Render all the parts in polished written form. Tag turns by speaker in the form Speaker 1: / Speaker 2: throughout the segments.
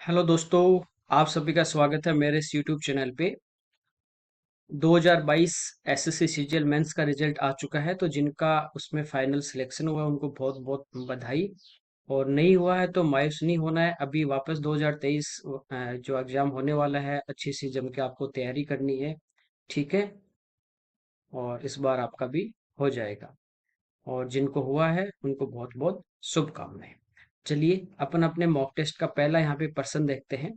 Speaker 1: Hello दोस्तों, आप सभी का स्वागत है मेरे इस यूट्यूब चैनल पे। 2022 एसएससी सीजीएल मेंस का रिजल्ट आ चुका है, तो जिनका उसमें फाइनल सिलेक्शन हुआ उनको बहुत बहुत बधाई। और नहीं हुआ है तो मायूस नहीं होना है। अभी वापस 2023 जो एग्जाम होने वाला है, अच्छी सी जम के आपको तैयारी करनी है। ठीक है। और इस बार आपका भी हो जाएगा। और जिनको हुआ है उनको बहुत बहुत शुभकामनाएं। चलिए अपन अपने मॉक टेस्ट का पहला यहाँ पे प्रश्न देखते हैं।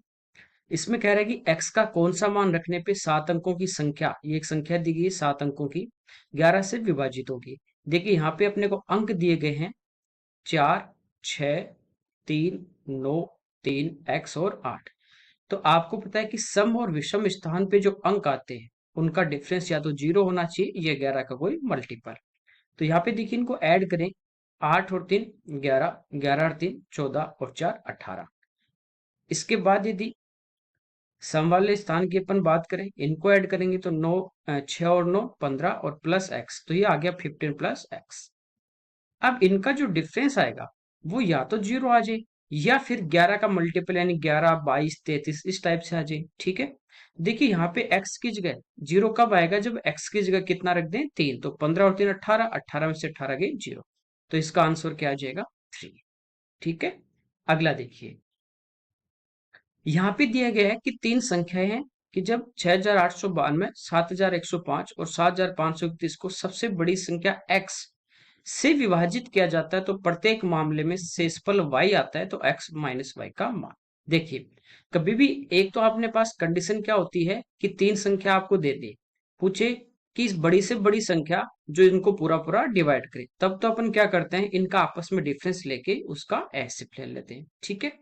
Speaker 1: इसमें कह रहा है कि x का कौन सा मान रखने पे 7 अंकों की संख्या, ये एक संख्या दी गई है 7 अंकों की, 11 से विभाजित होगी। देखिए यहाँ पे अपने को अंक दिए गए हैं 4, 6, 3, 9, 3, x और 8। तो आपको पता है कि सम और विषम स्थान पे जो अंक आते हैं उनका डिफरेंस या तो 0 होना चाहिए या 11 का कोई मल्टीपल। तो यहाँ पे देखिए इनको ऐड करें, 8 और 3 11, 11 और 3 14 और 4 18। इसके बाद यदि सम वाले स्थान की अपन बात करें, इनको ऐड करेंगे तो 6 और 9 15 और प्लस एक्स, तो ये आ गया 15 प्लस एक्स। अब इनका जो डिफरेंस आएगा वो या तो 0 आ जाए या फिर 11 का मल्टीपल यानी 11 22 33 इस टाइप से आ जाए। ठीक है। देखिए यहाँ पे x की जगह 0 कब आएगा, जब x की जगह कितना रख दें 3, तो 15 और 3 18, 18 में से 18 गए 0। तो इसका आंसर क्या आ जाएगा 3। ठीक है। अगला देखिए, यहाँ पे दिया गया है कि तीन संख्याएं हैं कि जब 6892, 7105 और 7531 को सबसे बड़ी संख्या x से विभाजित किया जाता है तो प्रत्येक मामले में शेषफल y आता है, तो x माइनस वाई का मान। देखिए, कभी भी एक तो अपने पास कंडीशन क्या होती है कि तीन संख्या आपको दे दे, पूछे कि इस बड़ी से बड़ी संख्या जो इनको पूरा पूरा डिवाइड करे, तब तो अपन क्या करते हैं, इनका आपस में डिफरेंस लेके उसका एलसीएम ले लेते हैं। ठीक है।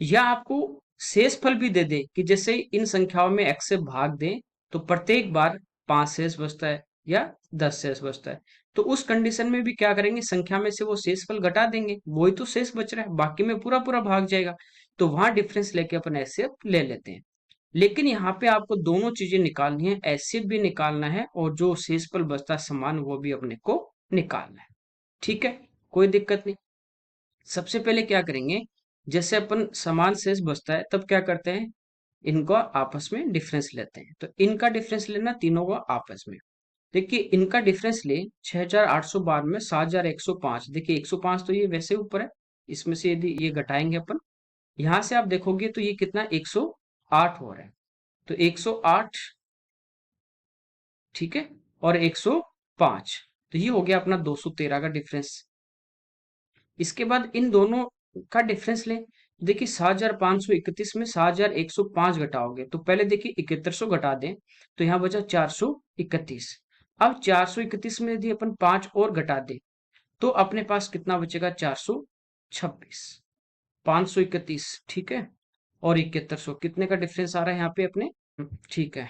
Speaker 1: या आपको शेष फल भी दे दे कि जैसे इन संख्याओं में x से भाग दें तो प्रत्येक बार 5 शेष बचता है या 10 शेष बचता है, तो उस कंडीशन में भी क्या करेंगे, संख्या में से वो शेष फल घटा देंगे, वही तो शेष बच रहा है, बाकी में पूरा पूरा भाग जाएगा। तो वहां डिफरेंस लेके अपन एचसीएफ ले लेते हैं। लेकिन यहाँ पे आपको दोनों चीजें निकालनी है, एचसीएफ भी निकालना है और जो शेष फल बचता है समान वो भी अपने को निकालना है। ठीक है, कोई दिक्कत नहीं। सबसे पहले क्या करेंगे, जैसे अपन समान शेष बचता है तब क्या करते हैं, इनको आपस में डिफरेंस लेते हैं। तो इनका डिफरेंस लेना तीनों को आपस में। देखिए इनका डिफरेंस ले 6892, 7105। देखिए 105 तो ये वैसे ऊपर है, इसमें से यदि ये घटाएंगे अपन, यहां से आप देखोगे तो ये कितना 108 हो रहा है। तो 108, ठीक है, और 105, तो ये हो गया अपना 213 का डिफरेंस। इसके बाद इन दोनों का डिफरेंस लें। देखिए 7531 में 7105 घटाओगे तो पहले देखिए 7100 घटा दें, तो यहाँ बचा 431। अब 431 में यदि अपन 5 और घटा दें तो अपने पास कितना बचेगा, 426। 531, ठीक है, और 7100, कितने का डिफरेंस आ रहा है यहाँ पे अपने। ठीक है।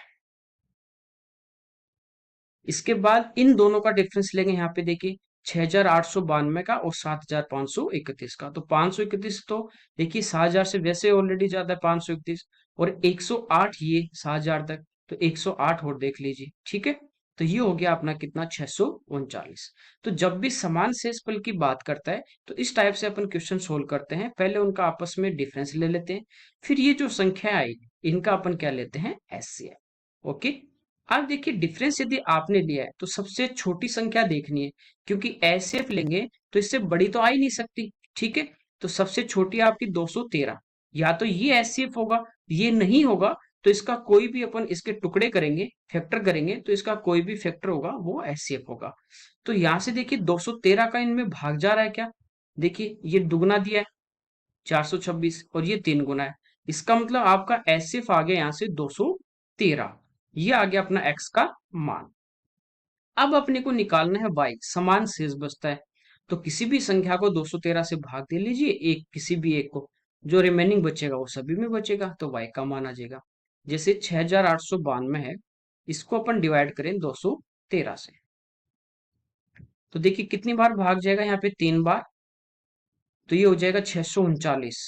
Speaker 1: इसके बाद इन दोनों का डिफरेंस लेंगे, यहाँ पे देखिए 6892 का और 7531 का। तो 531 तो देखिए 7000 से वैसे ऑलरेडी ज्यादा है 531, और 108 ये 7000 तक, तो 108 और देख लीजिए। ठीक है। तो ये हो गया अपना कितना 639। तो जब भी समान शेषफल की बात करता है तो इस टाइप से अपन क्वेश्चन सोल्व करते हैं, पहले उनका आपस में डिफरेंस ले लेते हैं, फिर ये जो संख्या आई इनका अपन क्या लेते हैं, एचसीएफ। ओके। अब देखिए डिफरेंस यदि आपने लिया है तो सबसे छोटी संख्या देखनी है, क्योंकि एचसीएफ लेंगे तो इससे बड़ी तो आ ही नहीं सकती। ठीक है। तो सबसे छोटी आपकी 213, या तो ये एचसीएफ होगा, ये नहीं होगा तो इसका कोई भी अपन इसके टुकड़े करेंगे, फैक्टर करेंगे तो इसका कोई भी फैक्टर होगा वो एचसीएफ होगा। तो यहां से देखिए 213 का इनमें भाग जा रहा है क्या, देखिए ये दुगना दिया है 426 और ये 3 गुना है, इसका मतलब आपका एचसीएफ आ गया यहाँ से 213। ये आ गया अपना x का मान। अब अपने को निकालना है y, समान शेष बचता है, तो किसी भी संख्या को 213 से भाग दे लीजिए, एक किसी भी एक को, जो रिमेनिंग बचेगा वो सभी में बचेगा, तो y का मान आ जाएगा। जैसे 6892 है, इसको अपन डिवाइड करें 213 से, तो देखिए कितनी बार भाग जाएगा, यहाँ पे 3 बार, तो ये हो जाएगा 639।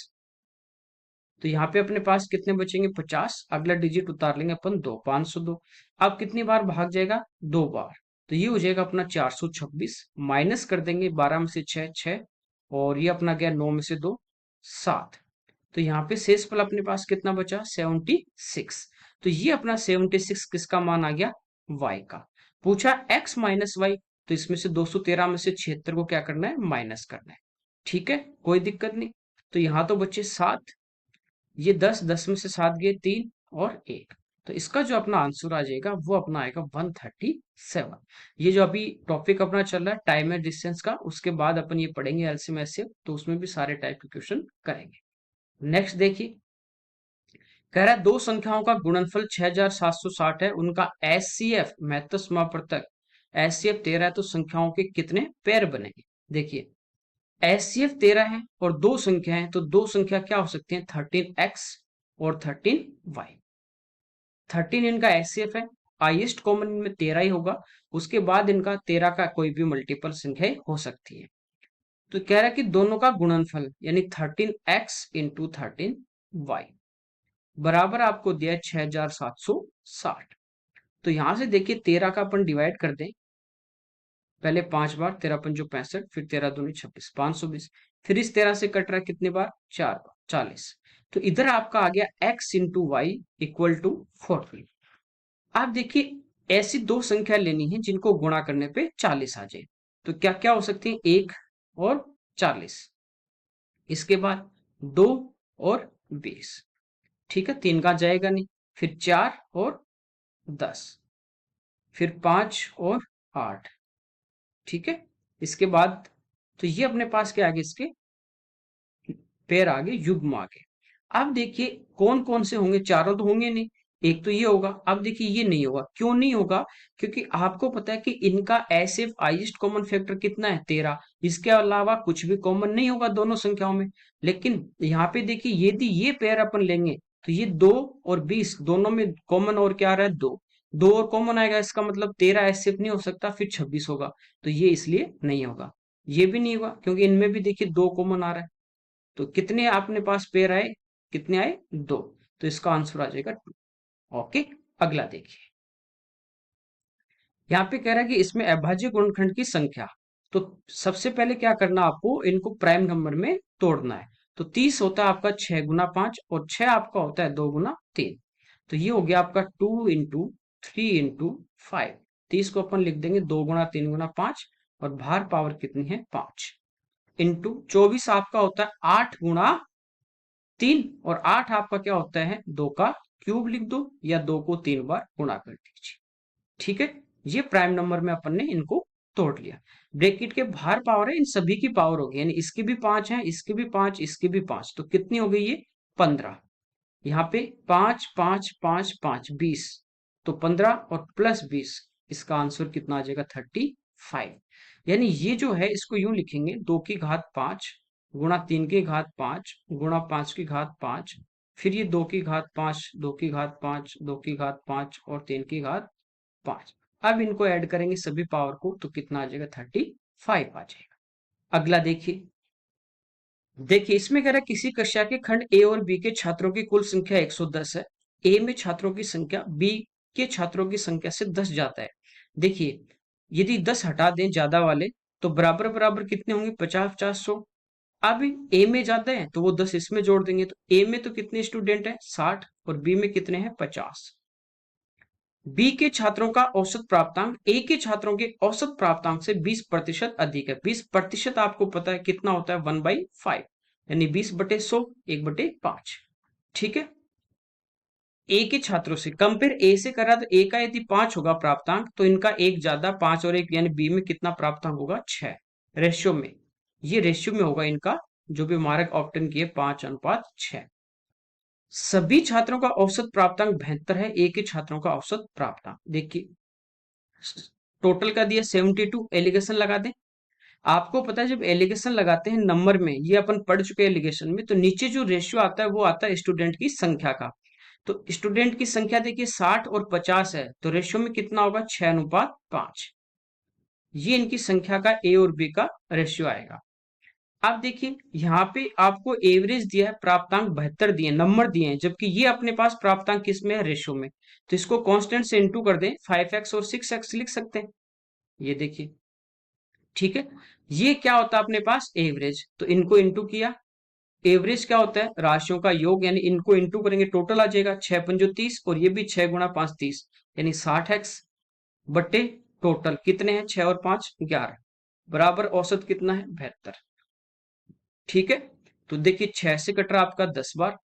Speaker 1: तो यहाँ पे अपने पास कितने बचेंगे 50, अगला डिजिट उतार लेंगे अपन 2, 502। अब कितनी बार भाग जाएगा, 2 बार, तो ये हो जाएगा अपना 426, माइनस कर देंगे 12 में से 6 6, और ये अपना गया 9 में से 2 7। तो यहाँ पे शेषफल अपने पास कितना बचा, 76। तो ये अपना 76 किसका मान आ गया, y का। पूछा x माइनस वाई, तो इसमें से 213 में से 76 को क्या करना है, माइनस करना है। ठीक है, कोई दिक्कत नहीं। तो यहाँ तो बचे 7, ये 10, 10 में से 7 गए 3 और 1। तो इसका जो अपना आंसर आ जाएगा वो अपना आएगा 137। ये जो अभी टॉपिक अपना चल रहा है टाइम एंड डिस्टेंस का, उसके बाद अपन ये पढ़ेंगे एलसीएम एचसीएफ, तो उसमें भी सारे टाइप के क्वेश्चन करेंगे। नेक्स्ट देखिए, कह रहा है दो संख्याओं का गुणनफल 6760 है, उनका एचसीएफ महत्तम समापवर्तक एचसीएफ 13 है, तो संख्याओं के कितने पेयर बनेंगे। देखिए एचसीएफ 13 है और दो संख्या है, तो दो संख्या क्या हो सकती है, 13x और 13y। 13 इनका एचसीएफ है, हाईएस्ट कॉमन इनमें 13 ही होगा, उसके बाद इनका 13 का कोई भी मल्टीपल संख्या हो सकती है। तो कह रहा है कि दोनों का गुणनफल यानी 13x इंटू 13y बराबर आपको दिया है 6760। तो यहां से देखिए 13 का अपन डिवाइड कर दें, पहले 5 बार, 13 पंजो 65, फिर 13 दूनी 26, 520। फिर इस 13 से कट रहा है कितनी बार, 4 बार, 40। तो इधर आपका आ गया x into Y equal to 40। आप देखिए ऐसी दो संख्या लेनी है जिनको गुणा करने पे 40 आ जाए। तो क्या क्या हो सकती है, 1 और 40, इसके बाद 2 और 20। ठीक है, 3 का जाएगा नहीं, फिर 4 और 10, फिर 5 और 8। ठीक है, इसके बाद तो ये अपने पास क्या आ गए, इसके पेयर आगे, युग्म आगे। अब देखिए कौन कौन से होंगे, चारों तो होंगे नहीं, एक तो ये होगा। अब देखिए ये नहीं होगा, क्यों नहीं होगा, क्योंकि आपको पता है कि इनका एसएफ हाईएस्ट कॉमन फैक्टर कितना है, 13। इसके अलावा कुछ भी कॉमन नहीं होगा दोनों संख्याओं में। लेकिन यहाँ पे देखिए यदि ये पेयर अपन लेंगे तो ये 2 और 20 दोनों में कॉमन और क्या आ रहा है, 2। 2 और कॉमन आएगा, इसका मतलब 13 एसएफ नहीं हो सकता, फिर 26 होगा। तो ये इसलिए नहीं होगा। ये भी नहीं होगा क्योंकि इनमें भी देखिए 2 कॉमन आ रहा है। तो कितने अपने पास पेयर आए, कितने आए, 2। तो इसका आंसर आ जाएगा 2। ओके, अगला देखिए, यहाँ पे कह रहा है कि इसमें अभाज्य गुणनखंड की संख्या। तो सबसे पहले क्या करना, आपको इनको प्राइम नंबर में तोड़ना है। तो 30 होता है आपका 6 गुना 5 और 6 आपका होता है 2 गुना 3। तो ये हो गया आपका 2 इंटू 3 इंटू 5। 30 को अपन लिख देंगे 2 गुना 3 गुना 5 और बाहर पावर कितनी है, 5 इंटू 24 आपका होता है 8 गुणा 3 और 8 आपका क्या होता है, 2 का क्यूब लिख दो या 2 को 3 बार गुणा कर दीजिए। ठीक है, ये प्राइम नंबर में अपन ने इनको तोड़ लिया। ब्रैकेट के बाहर पावर है, इन सभी की पावर होगी, यानी इसकी भी 5 है, इसकी भी 5, इसकी भी 5, तो कितनी हो गई ये, 15। यहाँ पे 5 5 5 5 20, तो 15 और प्लस 20, इसका आंसर कितना आ जाएगा, 35। यानी ये जो है इसको यूं लिखेंगे, 2 की घात 5 गुणा 3 की घात 5 गुणा 5 की घात 5, फिर ये 2 की घात 5, 2 की घात 5, 2 की घात 5 और 3 की घात 5। अब इनको ऐड करेंगे सभी पावर को, तो कितना आ जाएगा, 35 आ जाएगा। अगला देखिए, देखिए इसमें कह रहा है किसी कक्षा के खंड ए और बी के छात्रों की कुल संख्या 110 है। ए में छात्रों की संख्या बी के छात्रों की संख्या से 10 जाता है। देखिए यदि 10 हटा दें ज्यादा वाले, तो बराबर बराबर कितने होंगे, 50 50 100। अब ए में ज्यादा है तो वो 10 इसमें जोड़ देंगे, तो ए में तो कितने स्टूडेंट है, 60, और बी में कितने हैं, 50। बी के छात्रों का औसत प्राप्तांक ए के छात्रों के औसत प्राप्तांक से 20% अधिक है। 20% आपको पता है कितना होता है, 1/5, यानी 20/100, 1/5। ठीक है, ए के छात्रों से कंपेयर ए से करा तो ए का यदि 5 होगा प्राप्तांक, तो इनका एक ज्यादा, 5 और 1, यानी बी में कितना प्राप्तांक होगा, 6 रेशियो में। ये रेशियो में होगा इनका, जो भी मार्क ऑप्टेन किए, 5:6। सभी छात्रों का औसत प्राप्तांक 72 है, ए के छात्रों का औसत प्राप्तांक देखिए, टोटल का दिया 72, एलिगेशन लगा दें। आपको पता है जब एलिगेशन लगाते हैं नंबर में, ये अपन पढ़ चुके हैं एलिगेशन में, तो नीचे जो रेशियो आता है वो आता है स्टूडेंट की संख्या का। तो स्टूडेंट की संख्या देखिए 60 और 50 है, तो रेशियो में कितना होगा, 6:5। ये इनकी संख्या का ए और बी का रेशियो आएगा। आप देखिए यहाँ पे आपको एवरेज दिया है, प्राप्तांक 72 दिए, नंबर दिए हैं, जबकि ये अपने पास प्राप्तांक किस में है, रेशियो में। तो इसको कांस्टेंट से इंटू कर दें, 5x और 6x लिख सकते हैं। ये देखिए, ठीक है, ये क्या होता है अपने पास, एवरेज। तो इनको इंटू किया, एवरेज क्या होता है? राशियों का योग, यानी इनको इंटू करेंगे टोटल आ जाएगा 6 पंजो 30, और ये भी 6 गुणा 5 30, यानी 60x बट्टे टोटल कितने हैं? 6 और 5 11, बराबर औसत कितना है? 72। ठीक है, तो देखिए 6 से कट रहा है आपका 10 बार,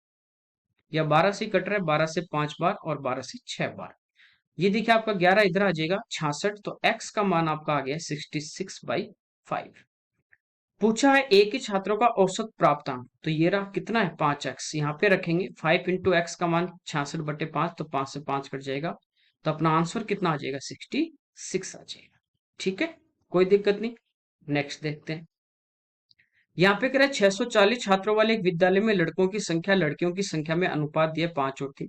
Speaker 1: या 12 से कट रहा है, 12 से 5 बार और 12 से 6 बार। ये देखिए आपका 11 इधर आ जाएगा 66, तो x का मान आपका आ गया 66/5। पूछा है एक ही छात्रों का औसत प्राप्तांक, तो ये रहा कितना है? 5x, यहाँ पे रखेंगे 5 × x का मान 66/5, तो 5 से 5 कट जाएगा, तो अपना आंसर कितना आ जाएगा? 66 आ जाएगा। ठीक है, कोई दिक्कत नहीं। नेक्स्ट देखते हैं। यहाँ पे कह रहा है 640 छात्रों वाले एक विद्यालय में लड़कों की संख्या लड़कियों की संख्या में अनुपात दिया 5 और 3।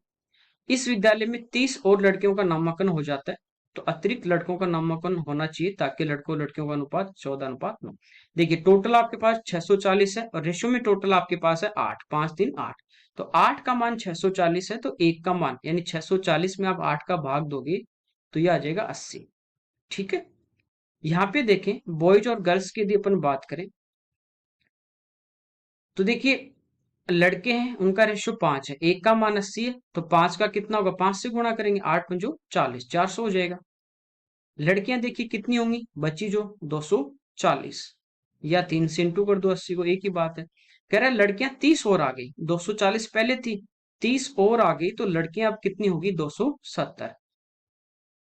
Speaker 1: इस विद्यालय में 30 और लड़कियों का नामांकन हो जाता है, तो अतिरिक्त लड़कों का नामांकन होना चाहिए ताकि लड़कों लड़कियों का अनुपात 14:9। देखिए टोटल आपके पास 640 है, और रेशो में टोटल आपके पास है 8, 5 3 8। तो 8 का मान 640 है, तो 1 का मान यानी 640 में आप 8 का भाग दोगे तो ये आ जाएगा 80। ठीक है, यहाँ पे देखें बॉयज और गर्ल्स की यदि अपन बात करें, तो देखिए लड़के हैं उनका रेशियो 5 है, 1 का मान 80 है, तो 5 का कितना होगा? 5 से गुणा करेंगे, 8 पंजो 40, 400 हो जाएगा। लड़कियां देखिए कितनी होंगी बच्ची जो? 240, या 3 से इंटू कर दो 80 को, एक ही बात है। कह रहा है लड़कियां 30 और आ गई, 240 पहले थी, 30 और आ गई, तो लड़कियां अब कितनी होगी? 270।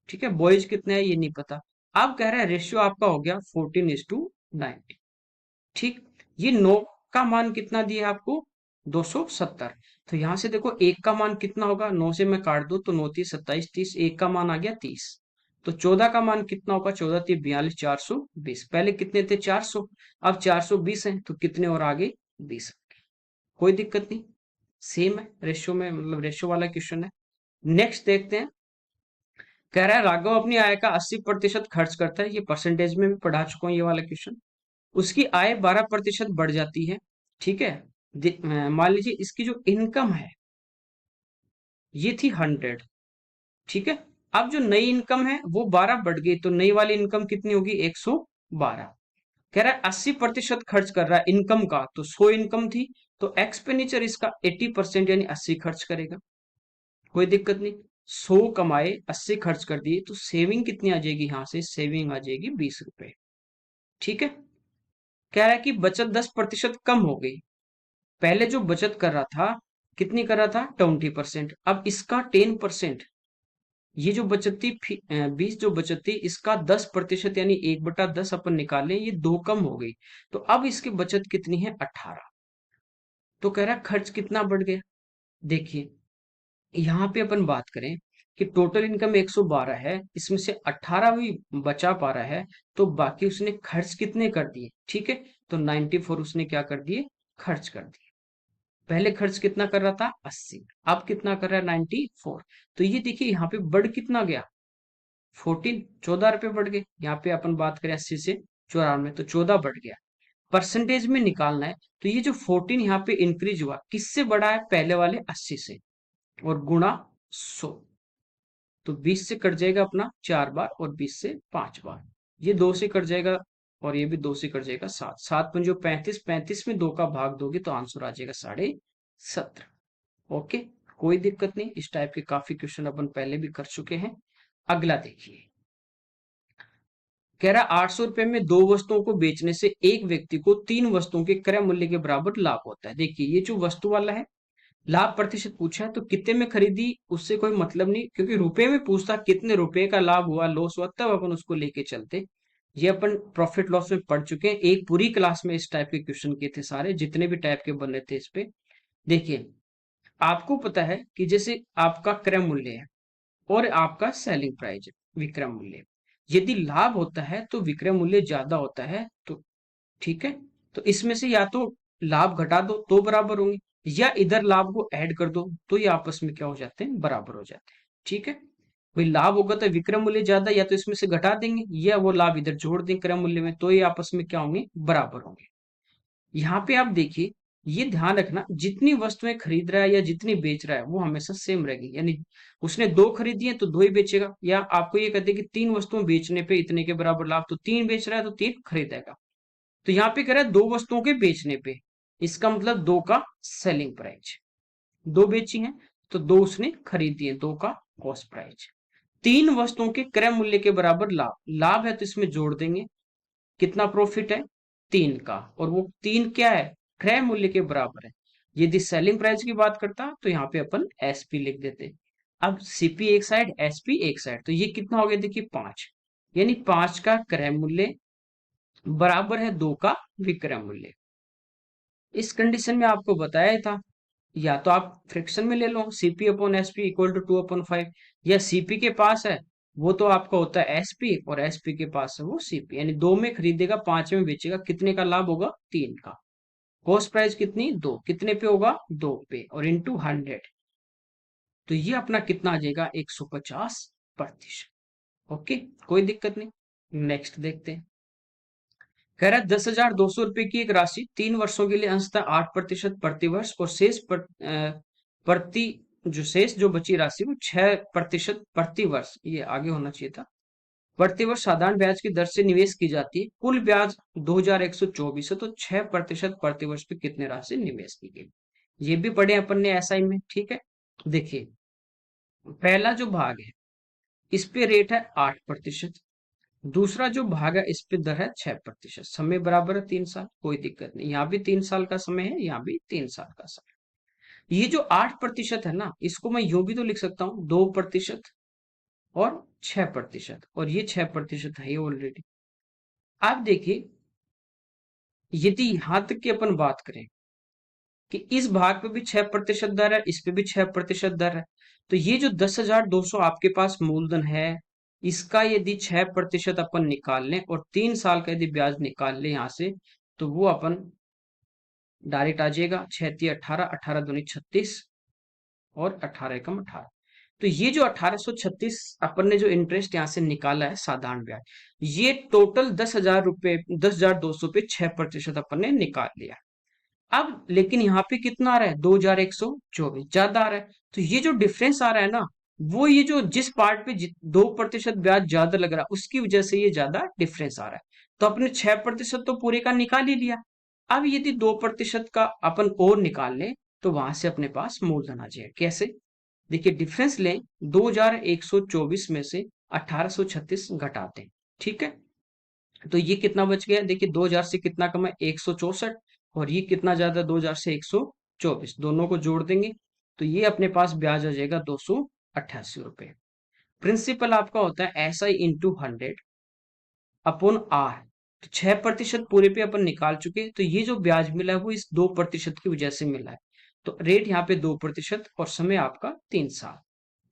Speaker 1: ठीक है, बॉयज कितने हैं ये नहीं पता। अब कह रहा है रेशियो आपका हो गया 14:90। ठीक, ये 9 का मान कितना दिया है आपको? 270। तो यहां से देखो 1 का मान कितना होगा? 9 से मैं काट दू तो 9 30 27 30, 1 का मान आ गया 30। तो 14 का मान कितना होगा? 14 3 42, 420। पहले कितने थे? 400, अब 420 है, तो कितने और आगे? 20। कोई दिक्कत नहीं, सेम है रेशियो में, मतलब रेशियो वाला क्वेश्चन है। नेक्स्ट देखते हैं। कह रहा है राघव अपनी आय का 80% खर्च करता है, ये परसेंटेज में भी पढ़ा चुका हूं ये वाला क्वेश्चन। उसकी आय 12% बढ़ जाती है। ठीक है, मान लीजिए इसकी जो इनकम है ये थी 100। ठीक है, अब जो नई इनकम है वो 12 बढ़ गई, तो नई वाली इनकम कितनी होगी? 112। कह रहा है 80% खर्च कर रहा है इनकम का, तो 100 इनकम थी, तो एक्सपेंडिचर इसका 80% यानी 80 खर्च करेगा। कोई दिक्कत नहीं, 100 कमाए 80 खर्च कर दिए, तो सेविंग कितनी आ जाएगी? यहां से सेविंग आ जाएगी 20 रुपए। ठीक है, कह रहा है कि बचत 10% कम हो गई। पहले जो बचत कर रहा था कितनी कर रहा था? 20%, अब इसका 10%। ये जो बचत थी 20 जो बचत थी इसका 10% यानी 1/10 अपन निकालें, ये 2 कम हो गई, तो अब इसकी बचत कितनी है? 18। तो कह रहा है खर्च कितना बढ़ गया। देखिए यहाँ पे अपन बात करें कि टोटल इनकम 112 है, इसमें से 18 भी बचा पा रहा है, तो बाकी उसने खर्च कितने कर दिए? ठीक है, तो 94 उसने क्या कर दिए? खर्च कर दिए। पहले खर्च कितना कर रहा था? 80, अब कितना कर रहा है? 94। तो ये देखिए यहाँ पे बढ़ कितना गया? 14, 14 रुपए बढ़ गए। यहाँ पे अपन बात करें 80 से 94, तो 14 बढ़ गया। परसेंटेज में निकालना है, तो ये जो 14 यहाँ पे इंक्रीज हुआ किससे बढ़ा है? पहले वाले 80 से, और गुणा 100, तो 20 से कट जाएगा अपना 4 बार, और 20 से 5 बार, ये 2 से कट जाएगा, और ये भी 2 से कट जाएगा 7, 7 पंजो 35, 35 में 2 का भाग दोगे तो आंसर आ जाएगा 17.5। ओके, कोई दिक्कत नहीं, इस टाइप के काफी क्वेश्चन अपन पहले भी कर चुके हैं। अगला देखिए, कह रहा 800 रुपए में 2 वस्तुओं को बेचने से एक व्यक्ति को 3 वस्तुओं के क्रय मूल्य के बराबर लाभ होता है। देखिए ये जो वस्तु वाला है, लाभ प्रतिशत पूछा है, तो कितने में खरीदी उससे कोई मतलब नहीं, क्योंकि रुपए में पूछता कितने रुपए का लाभ हुआ लॉस हुआ, तब अपन उसको लेके चलते। ये अपन प्रॉफिट लॉस में पढ़ चुके हैं, एक पूरी क्लास में इस टाइप के क्वेश्चन किए थे, सारे जितने भी टाइप के बने थे इस पे। देखिए आपको पता है कि जैसे आपका क्रय मूल्य है और आपका सेलिंग प्राइस है, विक्रय मूल्य, यदि लाभ होता है तो विक्रय मूल्य ज्यादा होता है, तो ठीक है, तो इसमें से या तो लाभ घटा दो तो बराबर होंगे, या इधर लाभ को ऐड कर दो तो ये आपस में क्या हो जाते हैं? बराबर हो जाते हैं। ठीक है, भाई लाभ होगा तो विक्रय मूल्य ज्यादा, या तो इसमें से घटा देंगे या वो लाभ इधर जोड़ देंगे क्रय मूल्य में, तो ये आपस में क्या होंगे? बराबर होंगे। यहाँ पे आप देखिए, ये ध्यान रखना जितनी वस्तुएं खरीद रहा है या जितनी बेच रहा है वो हमेशा सेम रहेगी, यानी उसने 2 खरीदी है तो 2 ही बेचेगा, या आपको ये कहते हैं कि 3 वस्तुएं बेचने पे इतने के बराबर लाभ, तो 3 बेच रहा है तो 3 खरीदेगा। तो यहाँ पे कह रहा है 2 वस्तुओं के बेचने पे, इसका मतलब 2 का सेलिंग प्राइस, 2 बेची हैं तो 2 उसने खरीदी है, 2 का कॉस्ट प्राइस। 3 वस्तुओं के क्रय मूल्य के बराबर लाभ, लाभ है तो इसमें जोड़ देंगे, कितना प्रॉफिट है 3 का, और वो 3 क्या है, क्रय मूल्य के बराबर है। यदि सेलिंग प्राइस की बात करता तो यहाँ पे अपन एसपी लिख देते। अब सीपी एक साइड, एसपी एक साइड, तो ये कितना हो गया देखिए 5, यानी 5 का क्रय मूल्य बराबर है 2 का विक्रय मूल्य। इस कंडीशन में आपको बताया था, या तो आप फ्रैक्शन में ले लो CP upon SP equal to 2/5, या सीपी के पास है वो तो आपका होता है एसपी, और एसपी के पास है वो सीपी, यानी 2 में खरीदेगा 5 में बेचेगा, कितने का लाभ होगा 3 का। कॉस्ट प्राइस कितनी 2, कितने पे होगा 2 पे, और इंटू 100, तो ये अपना कितना आ जाएगा 150%। ओके, कोई दिक्कत नहीं। नेक्स्ट देखते हैं। कह रहा है 10,200 रुपए की एक राशि 3 वर्षों के लिए अंशतः 8% प्रतिवर्ष, और शेष प्रति जो शेष जो बची राशि वो 6% प्रतिवर्ष, ये आगे होना चाहिए था, प्रतिवर्ष साधारण ब्याज की दर से निवेश की जाती है। कुल ब्याज 2,124 है, तो 6% प्रतिवर्ष पे कितने राशि निवेश की गई, ये भी पढ़े अपन ने एसआई में। ठीक है, देखिए पहला जो भाग है इस पे रेट है 8%, दूसरा जो भाग है इस पे दर है 6%, समय बराबर है 3 साल, कोई दिक्कत नहीं, यहाँ भी 3 साल का समय है, यहाँ भी 3 साल का समय। ये जो 8% है ना, इसको मैं यूं भी तो लिख सकता हूँ 2% और 6%, और ये 6% है ऑलरेडी। आप देखिए यदि यहां तक की अपन बात करें कि इस भाग पे भी 6% दर है, इस पे भी 6% दर है, तो ये जो 10,200 आपके पास मूलधन है, इसका यदि 6% अपन निकाल लें और 3 साल का यदि ब्याज निकाल लें यहां से, तो वो अपन डायरेक्ट आ जाएगा 6×3 = 18, 18×2 = 36, और 18×1 = 18। तो ये जो 1836 अपन ने जो इंटरेस्ट यहाँ से निकाला है साधारण ब्याज, ये टोटल 10,000 रुपए, 10,200 पे 6% अपन ने निकाल लिया। अब लेकिन यहाँ पे कितना आ रहा है 2,124 ज्यादा आ रहा है, तो ये जो डिफरेंस आ रहा है ना, वो ये जो जिस पार्ट पे 2% ब्याज ज्यादा लग रहा है उसकी वजह से ये ज्यादा डिफरेंस आ रहा है। तो अपने 6% तो पूरे का निकाल ही लिया। अब यदि 2% का अपन और निकाल लें तो वहां से अपने पास मूलधन आ जाएगा। कैसे, देखिए डिफरेंस लें, 2,124 में से 1,836 घटाते हैं, ठीक है, तो ये कितना बच गया, देखिए 2,000 से कितना कम है 164, और ये कितना ज्यादा 2,000 से 124, दोनों को जोड़ देंगे तो ये अपने पास ब्याज आ जाएगा 288 रुपए। प्रिंसिपल आपका होता है S I into 100 upon R, तो 6% पूरे पे अपन निकाल चुके, तो ये जो ब्याज मिला है वो इस 2% की वजह से मिला है। तो रेट यहाँ पे 2% और समय आपका 3 साल।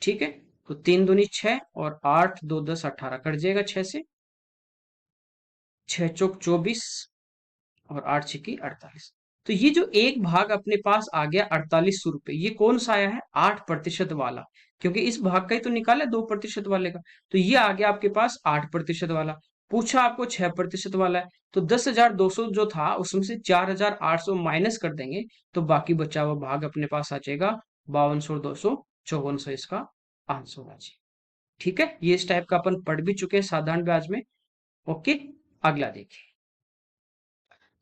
Speaker 1: ठीक है, तो 3×2 = 6, और 8×2 = 10, 18 कट जाएगा 6 से, 6×4 = 24, और 8×6 = 48। तो ये जो एक भाग अपने पास आ गया 4800 रुपए, ये कौन सा आया है 8% वाला, क्योंकि इस भाग का ही तो निकाला है 2% वाले का, तो ये आ गया आपके पास 8% वाला। पूछा आपको 6% वाला है, तो 10,200 जो था उसमें से 4,800 माइनस कर देंगे, तो बाकी बचा हुआ भाग अपने पास आ जाएगा 5200 और 200 5400, इसका आंसर आ जाएगा। ठीक है, ये इस टाइप का अपन पढ़ भी चुके हैं साधारण ब्याज में। ओके, अगला देखिए।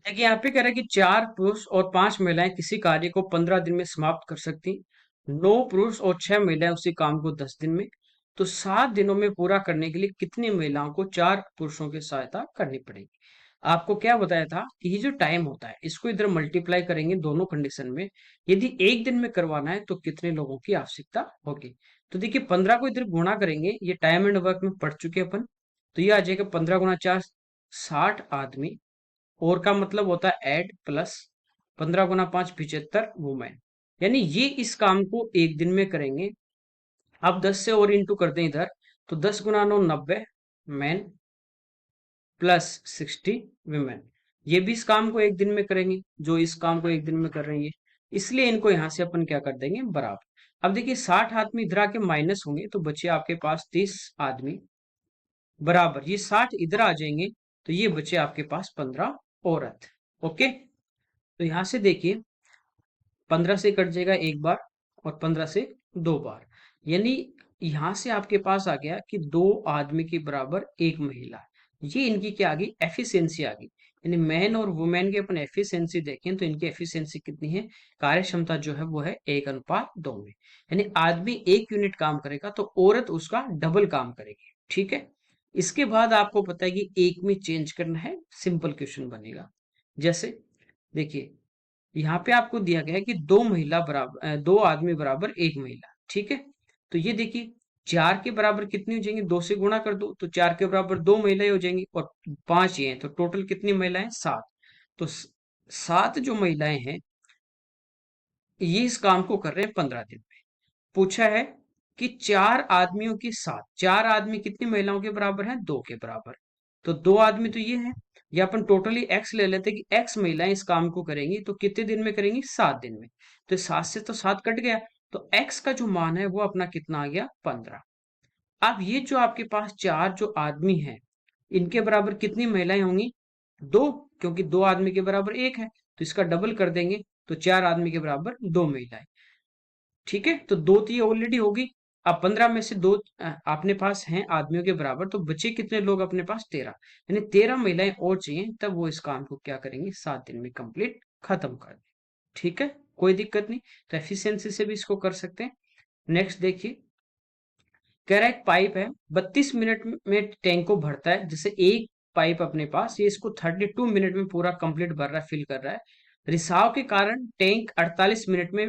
Speaker 1: देखिए यहाँ पे कह रहा है कि 4 पुरुष और 5 महिलाएं किसी कार्य को 15 दिन में समाप्त कर सकती, 9 पुरुष और 6 महिलाएं उसी काम को 10 दिन में, तो 7 दिनों में पूरा करने के लिए कितनी महिलाओं को 4 पुरुषों की सहायता करनी पड़ेगी। आपको क्या बताया था कि ये जो टाइम होता है इसको इधर मल्टीप्लाई करेंगे दोनों कंडीशन में, यदि एक दिन में करवाना है तो कितने लोगों की आवश्यकता होगी। तो देखिए 15 को इधर गुणा करेंगे, ये टाइम एंड वर्क में पढ़ चुके अपन, तो ये आ जाएगा 15×4 60 आदमी, और का मतलब होता है ऐड प्लस, 15×5 75 वुमेन, यानी ये इस काम को एक दिन में करेंगे। अब 10 से और इंटू कर दें इधर, तो 10×9 = 90 मैन प्लस 60 वुमेन, ये भी इस काम को एक दिन में करेंगे जो इस काम को एक दिन में कर रही है, इसलिए इनको यहां से अपन क्या कर देंगे बराबर। अब देखिए 60 आदमी इधर आके माइनस होंगे तो बचे आपके पास 30 आदमी, बराबर ये 60 इधर आ जाएंगे, तो ये बचे आपके पास 15 औरत। ओके, तो यहां से देखिए 15 से कट जाएगा एक बार, और 15 से 2 बार, यानी यहां से आपके पास आ गया कि 2 आदमी के बराबर 1 महिला। ये इनकी क्या आ गई एफिशिएंसी आ गई। यानी मैन और वुमेन की अपन एफिशिएंसी देखें तो इनकी एफिशिएंसी कितनी है, कार्य क्षमता जो है वो है 1:2 में। यानी आदमी 1 यूनिट काम करेगा तो औरत उसका डबल काम करेगी। ठीक है, इसके बाद आपको पता है कि एक में चेंज करना है, सिंपल क्वेश्चन बनेगा। जैसे देखिए, यहाँ पे आपको दिया गया है कि दो आदमी बराबर एक महिला। ठीक है, तो ये देखिए 4 के बराबर कितनी हो जाएंगी, 2 से गुणा कर दो तो 4 के बराबर 2 महिलाएं हो जाएंगी, और 5 ये हैं तो टोटल कितनी महिलाएं, 7। तो 7 जो महिलाएं हैं ये इस काम को कर रहे हैं 15 दिन में। पूछा है कि 4 आदमियों के साथ 4 आदमी कितनी महिलाओं के बराबर हैं, 2 के बराबर। तो 2 आदमी तो ये हैं, या अपन टोटली एक्स ले लेते हैं कि एक्स महिलाएं इस काम को करेंगी तो कितने दिन में करेंगी, 7 दिन में। तो 7 से तो 7 कट गया, तो एक्स का जो मान है वो अपना कितना आ गया, 15। अब ये जो आपके पास 4 जो आदमी हैं इनके बराबर कितनी महिलाएं होंगी, 2, क्योंकि 2 आदमी के बराबर 1 है तो इसका डबल कर देंगे तो 4 आदमी के बराबर 2 महिलाएं। ठीक है, तो 2 तो ये ऑलरेडी होगी। अब 15 में से 2 अपने पास हैं आदमियों के बराबर, तो बचे कितने लोग अपने पास, 13। यानी 13 महिलाएं और चाहिए, तब वो इस काम को क्या करेंगे, 7 दिन में कंप्लीट खत्म कर दें। ठीक है, कोई दिक्कत नहीं, तो एफिशिएंसी से भी इसको कर सकते हैं। नेक्स्ट देखिए, कह रहा है एक पाइप है, 32 मिनट में टैंक को भरता है। जैसे एक पाइप अपने पास, ये इसको 32 मिनट में पूरा कंप्लीट भर रहा है, फिल कर रहा है। रिसाव के कारण टैंक 48 मिनट में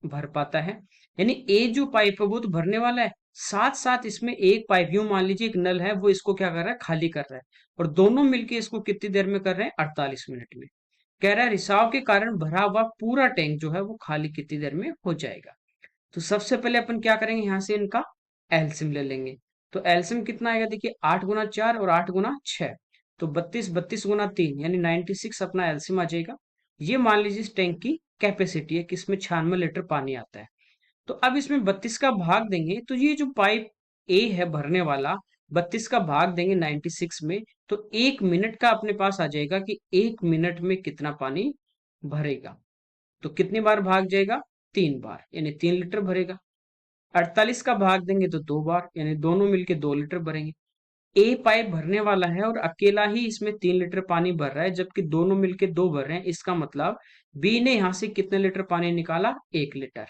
Speaker 1: भर पाता है। यानी ए जो पाइप है वो तो भरने वाला है, साथ साथ इसमें एक पाइप, यूं मान लीजिए एक नल है, वो इसको क्या कर रहा है, खाली कर रहा है, और दोनों मिलके इसको कितनी देर में कर रहे हैं, 48 मिनट में। कह रहा है रिसाव के कारण भरा हुआ पूरा टैंक जो है वो खाली कितनी देर में हो जाएगा। तो सबसे पहले अपन क्या करेंगे, यहाँ से इनका एलसीएम ले लेंगे। तो एलसीएम कितना आएगा, देखिए 8 गुना 4 और 8 गुना 6, तो 32, 32 गुना 3 यानी 96 अपना एलसीएम आ जाएगा। ये मान लीजिए इस टैंक की कैपेसिटी है कि इसमें 96 लीटर पानी आता है। तो अब इसमें 32 का भाग देंगे तो ये जो पाइप ए है भरने वाला, 32 का भाग देंगे 96 में, तो 1 मिनट का अपने पास आ जाएगा कि 1 मिनट में कितना पानी भरेगा। तो कितनी बार भाग जाएगा, 3 बार, यानी 3 लीटर भरेगा। 48 का भाग देंगे तो 2 बार, यानी दोनों मिलके 2 लीटर भरेंगे। ए पाइप भरने वाला है और अकेला ही इसमें 3 लीटर पानी भर रहा है, जबकि दोनों मिलके 2 भर रहे हैं। इसका मतलब बी ने यहां से कितने लीटर पानी निकाला, 1 लीटर।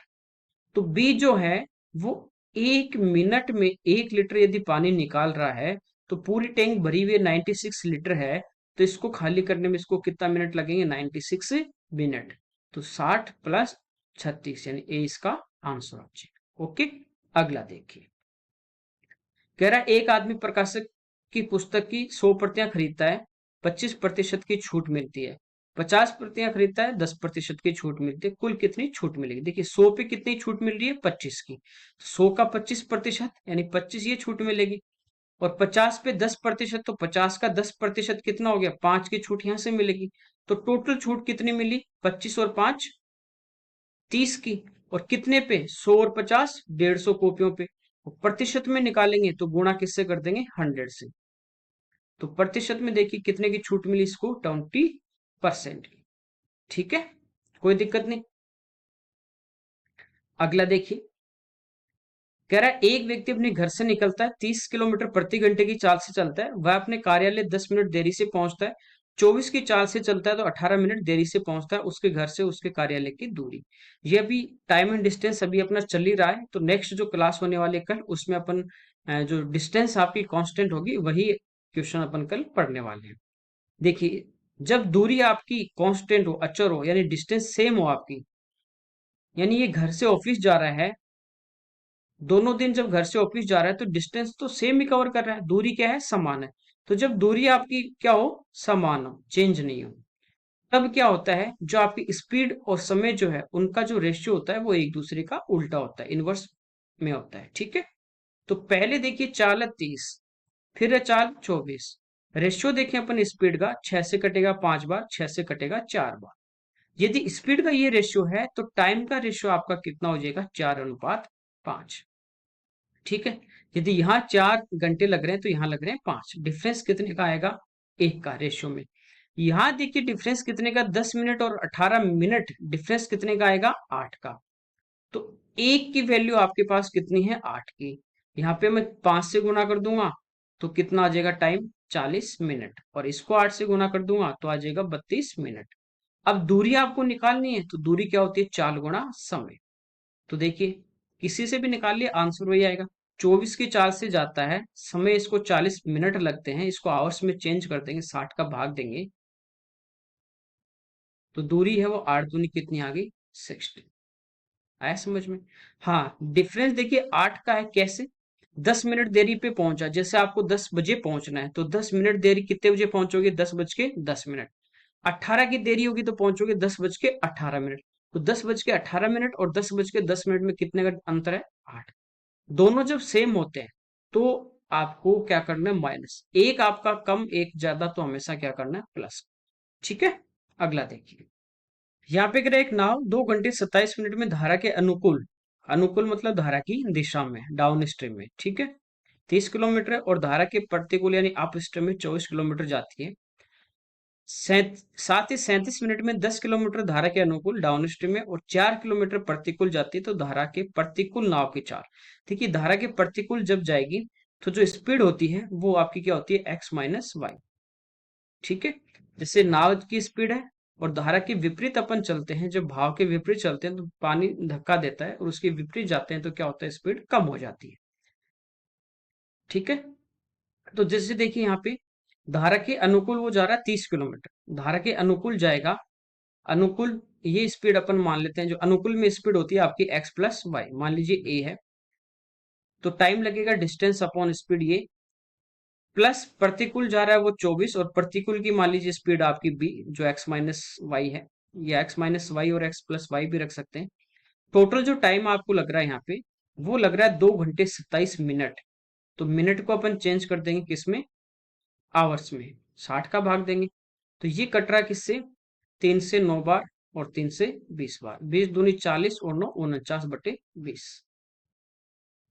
Speaker 1: तो बी जो है वो 1 मिनट में 1 लीटर यदि पानी निकाल रहा है, तो पूरी टैंक भरी हुई 96 लीटर है, तो इसको खाली करने में इसको कितना मिनट लगेंगे, 96 मिनट। तो 60 प्लस 36 यानी ए इसका आंसर हो जाएगा। ओके, अगला देखिए, कह रहा है एक आदमी प्रकाशक की पुस्तक की 100 प्रतियां खरीदता है, 25% की छूट मिलती है। 50 प्रतियां खरीदता है, 10% की छूट मिलती है। कुल कितनी छूट मिलेगी, देखिए 100 पे कितनी छूट मिल रही है, 25 की। 100 का 25% यानी 25 ये छूट मिलेगी, और 50 पे 10%, तो 50 का 10% कितना हो गया, 5 की छूट यहां से मिलेगी। तो टोटल छूट कितनी मिली, 25 और 5 30 की। और कितने पे, 100 और 50 150 कॉपियों पे। और प्रतिशत में निकालेंगे तो गुणा किससे कर देंगे, 100 से। तो प्रतिशत में देखिए कितने की छूट मिली इसको, 20% की। ठीक है, कोई दिक्कत नहीं। अगला देखिए, कह रहा है एक व्यक्ति अपने घर से निकलता है, 30 किलोमीटर प्रति घंटे की चाल से चलता है, वह अपने कार्यालय 10 मिनट देरी से पहुंचता है। 24 की चाल से चलता है तो 18 मिनट देरी से पहुंचता है। उसके घर से उसके कार्यालय की दूरी, ये अभी टाइम एंड डिस्टेंस अभी अपना चल ही रहा है। तो नेक्स्ट जो क्लास होने वाली है कल, उसमें अपन जो डिस्टेंस आपकी कांस्टेंट होगी वही क्वेश्चन अपन कल पढ़ने वाले हैं। देखिए, जब दूरी आपकी कांस्टेंट हो, अचर हो, यानी डिस्टेंस सेम हो आपकी, यानी ये घर से ऑफिस जा रहा है, दोनों दिन जब घर से ऑफिस जा रहा है तो डिस्टेंस तो सेम ही कवर कर रहा है, दूरी क्या है, समान है। तो जब दूरी आपकी क्या हो, समान हो, चेंज नहीं हो, तब क्या होता है, जो आपकी स्पीड और समय जो है उनका जो रेशियो होता है वो एक दूसरे का उल्टा होता है, इनवर्स में होता है। ठीक है, तो पहले देखिए चाल है 30, फिर है चाल 24। रेशियो देखें अपन स्पीड का, 6 से कटेगा 5 बार, 6 से कटेगा 4 बार। यदि स्पीड का ये रेशियो है तो टाइम का रेशियो आपका कितना हो जाएगा, 4:5। ठीक है, यदि यहाँ 4 घंटे लग रहे हैं तो यहाँ लग रहे हैं 5, डिफरेंस कितने का आएगा, 1 का रेशियो में। यहाँ देखिए डिफरेंस कितने का, 10 मिनट और 18 मिनट, डिफरेंस कितने का आएगा, 8 का। तो 1 की वैल्यू आपके पास कितनी है, 8 की। यहाँ पे मैं 5 से गुना कर दूंगा तो कितना आ जाएगा टाइम, 40 मिनट, और इसको 8 से गुना कर दूंगा तो आ जाएगा 32 मिनट। अब दूरी आपको निकालनी है, तो दूरी क्या होती है, 4 गुना समय। तो देखिए, किसी से भी निकाल लिया, आंसर वही आएगा। 24 की 4 से जाता है समय, इसको 40 मिनट लगते हैं, इसको आवर्स में चेंज कर देंगे, 60 का भाग देंगे, तो दूरी है वो 8 दूनी कितनी आ गई, 60। आया समझ में? हाँ, डिफरेंस देखिए 8 का है, कैसे? 10 मिनट देरी पे पहुंचा, जैसे आपको 10 बजे पहुंचना है, तो 10 मिनट देरी कितने बजे पहुंचोगे, 10 बज के 10 मिनट। 18 की देरी होगी तो पहुंचोगे 10 बज के 18 मिनट। तो 10 बज के 18 मिनट और 10 बज के 10 मिनट में कितने का अंतर है, 8। दोनों जब सेम होते हैं तो आपको क्या करना है, माइनस। एक आपका कम एक ज्यादा, तो हमेशा क्या करना है, प्लस। ठीक है, अगला देखिए। यहाँ पे कह रहा है, एक नाव 2 घंटे 27 मिनट में धारा के अनुकूल, अनुकूल मतलब धारा की दिशा में, डाउन स्ट्रीम में, ठीक है, 30 किलोमीटर है, और धारा के प्रतिकूल यानी अप स्ट्रीम में 24 किलोमीटर जाती है। साथ ही 37 मिनट में 10 किलोमीटर धारा के अनुकूल डाउन स्ट्रीम में, और 4 किलोमीटर प्रतिकूल जाती है, तो धारा के प्रतिकूल नाव की चाल। देखिए, धारा के प्रतिकूल जब जाएगी तो जो स्पीड होती है वो आपकी क्या होती है, x - y। ठीक है, जैसे नाव की स्पीड है, और धारा के विपरीत अपन चलते हैं, जब भाव के विपरीत चलते हैं तो पानी धक्का देता है, और उसके विपरीत जाते हैं तो क्या होता है, स्पीड कम हो जाती है। ठीक है, तो जैसे देखिए यहाँ पे धारा के अनुकूल वो जा रहा है 30 किलोमीटर, धारा के अनुकूल जाएगा, अनुकूल, ये स्पीड अपन मान लेते हैं, जो अनुकूल में स्पीड होती है आपकी x+y, मान लीजिए a है, तो टाइम लगेगा डिस्टेंस अपॉन स्पीड ये, प्लस प्रतिकूल जा रहा है वो 24, और प्रतिकूल की मान लीजिए स्पीड आपकी b, जो x - y है, या x - y और x+y भी रख सकते हैं। टोटल जो टाइम आपको लग रहा है यहाँ पे, वो लग रहा है 2 घंटे 27 मिनट। तो मिनट को अपन चेंज कर देंगे किसमें, आवर्स में, 60 का भाग देंगे, तो ये कट रहा है किससे, 3 से 9 बार, और 3 से 20 बार, 20 दूनी 40 और 9 49/20,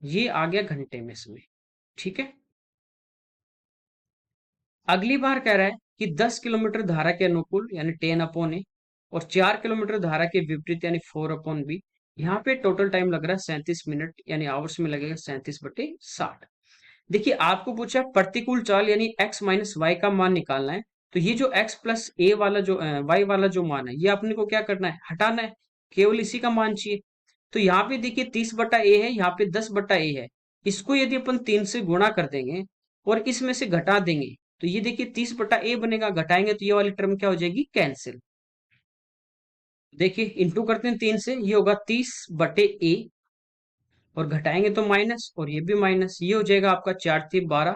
Speaker 1: ये आ गया घंटे में समय। ठीक है, अगली बार कह रहा है कि 10 किलोमीटर धारा के अनुकूल यानी 10/a, और 4 किलोमीटर धारा के विपरीत यानी 4/b। यहाँ पे टोटल टाइम लग रहा है 37 मिनट, यानी आवर्स में लगेगा 37/60। देखिए, आपको पूछा है प्रतिकूल चाल यानी x - y का मान निकालना है, तो ये जो x+a वाला जो y वाला जो मान है, ये अपने को क्या करना है, हटाना है, केवल इसी का मान चाहिए। तो यहाँ पे देखिए 30/a है, यहाँ पे 10/a है, इसको यदि अपन 3 से गुणा कर देंगे और इसमें से घटा देंगे, तो ये देखिए 30/a बनेगा, घटाएंगे तो ये वाली टर्म क्या हो जाएगी, कैंसिल। देखिए इंटू करते हैं 3 से, ये होगा 30/a, और घटाएंगे तो माइनस, और ये भी माइनस, ये हो जाएगा आपका 4×3 =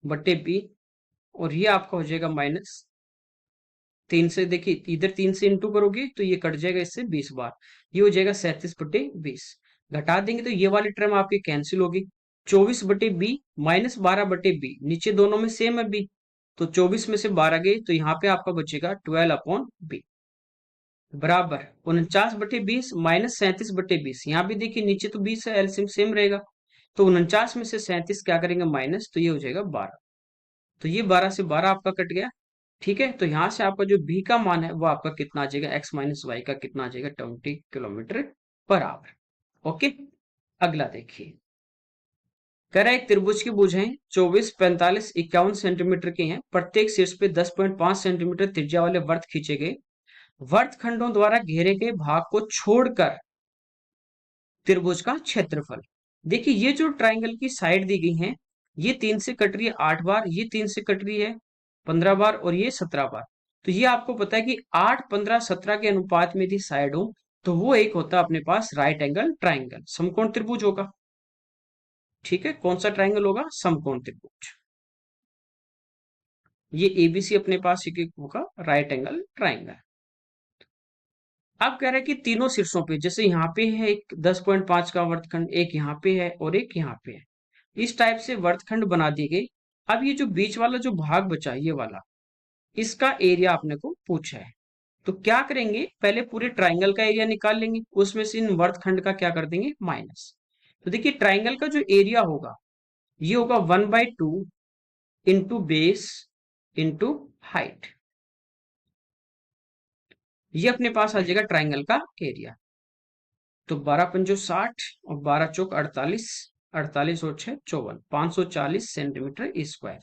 Speaker 1: 12/b, और ये आपका हो जाएगा माइनस 3 से, देखिए इधर 3 से इंटू करोगे तो ये कट जाएगा इससे 20 बार, ये हो जाएगा 37/20। घटा देंगे तो ये वाली टर्म आपकी कैंसिल होगी, 24/b -12/b, नीचे दोनों में सेम है b, तो 24 में से 12 गए तो यहाँ पे आपका बचेगा 12/b, बराबर 49/20 -37/20। यहाँ भी देखिए नीचे तो 20 है, एलसीएम सेम रहेगा, तो 49 में से 37 क्या करेंगे माइनस, तो ये हो जाएगा 12, तो ये 12 से 12 आपका कट गया। ठीक है, तो यहां से आपका जो बी का मान है वो आपका कितना आ जाएगा, x - y का कितना आ जाएगा, 20 किलोमीटर पर आवर। ओके, अगला देखिए। कह रहा है एक त्रिभुज की भुजाएं 24, 45, 51 सेंटीमीटर की हैं, प्रत्येक शीर्ष पे 10.5 सेंटीमीटर त्रिज्या वाले वर्त खींचे गए, वर्तखंडों द्वारा घेरे गए भाग को छोड़कर त्रिभुज का क्षेत्रफल। देखिए, ये जो ट्राइंगल की साइड दी गई है, ये 3 से कट रही है 8 बार, ये 3 से कट रही है 15 बार, और ये 17 बार। तो ये आपको पता है कि 8, 15, 17 के अनुपात में यदि साइड हो तो वो एक होता है अपने पास राइट एंगल ट्राइंगल, समकोण त्रिभुज होगा। ठीक है, कौन सा ट्राइंगल होगा, समकोण त्रिभुज। ये एबीसी अपने पास एक होगा राइट एंगल ट्राइंगल। अब कह रहे हैं कि तीनों शीर्षों पे, जैसे यहाँ पे है एक 10.5 का वर्तखंड, एक यहाँ पे है और एक यहाँ पे है, इस टाइप से वर्तखंड बना दिए गए। अब ये जो बीच वाला जो भाग बचा ये वाला, इसका एरिया आपने को पूछा है, तो क्या करेंगे, पहले पूरे ट्राइंगल का एरिया निकाल लेंगे, उसमें से इन वर्तखंड का क्या कर देंगे, माइनस। तो देखिए ट्राइंगल का जो एरिया होगा ये होगा 1/2 इंटू बेस इंटू हाइट, ये अपने पास आ जाएगा ट्राइंगल का एरिया। तो 12×5 60 और 12×4 48, 48 और 6 54, 540 सेंटीमीटर स्क्वायर।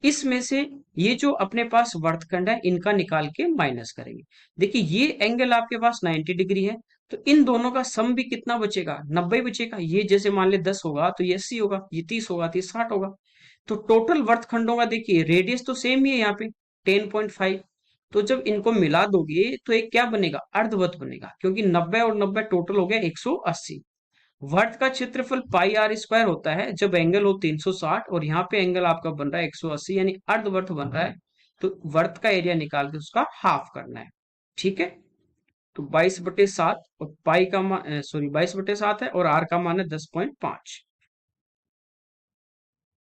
Speaker 1: इसमें से ये जो अपने पास वर्तखंड है इनका निकाल के माइनस करेंगे। देखिए ये एंगल आपके पास 90 डिग्री है, तो इन दोनों का सम भी कितना बचेगा, 90 बचेगा। ये जैसे मान ले 10 होगा तो ये 80 होगा, ये 30 होगा तो ये 60 होगा। तो टोटल वर्तखंडों का देखिए रेडियस तो सेम ही है यहाँ पे 10.5। तो जब इनको मिला दोगे तो एक क्या बनेगा, अर्धवृत्त बनेगा, क्योंकि 90 और 90 टोटल हो गया 180। वर्त का क्षेत्रफल पाई आर स्क्वायर होता है जब एंगल हो 360 और यहाँ पे एंगल आपका बन रहा है 180, यानी अर्धवर्त बन रहा है। तो वर्त का एरिया निकाल के उसका हाफ करना है। ठीक है, तो 22/7 और पाई का मान, सॉरी 22/7 है और आर का मान है 10.5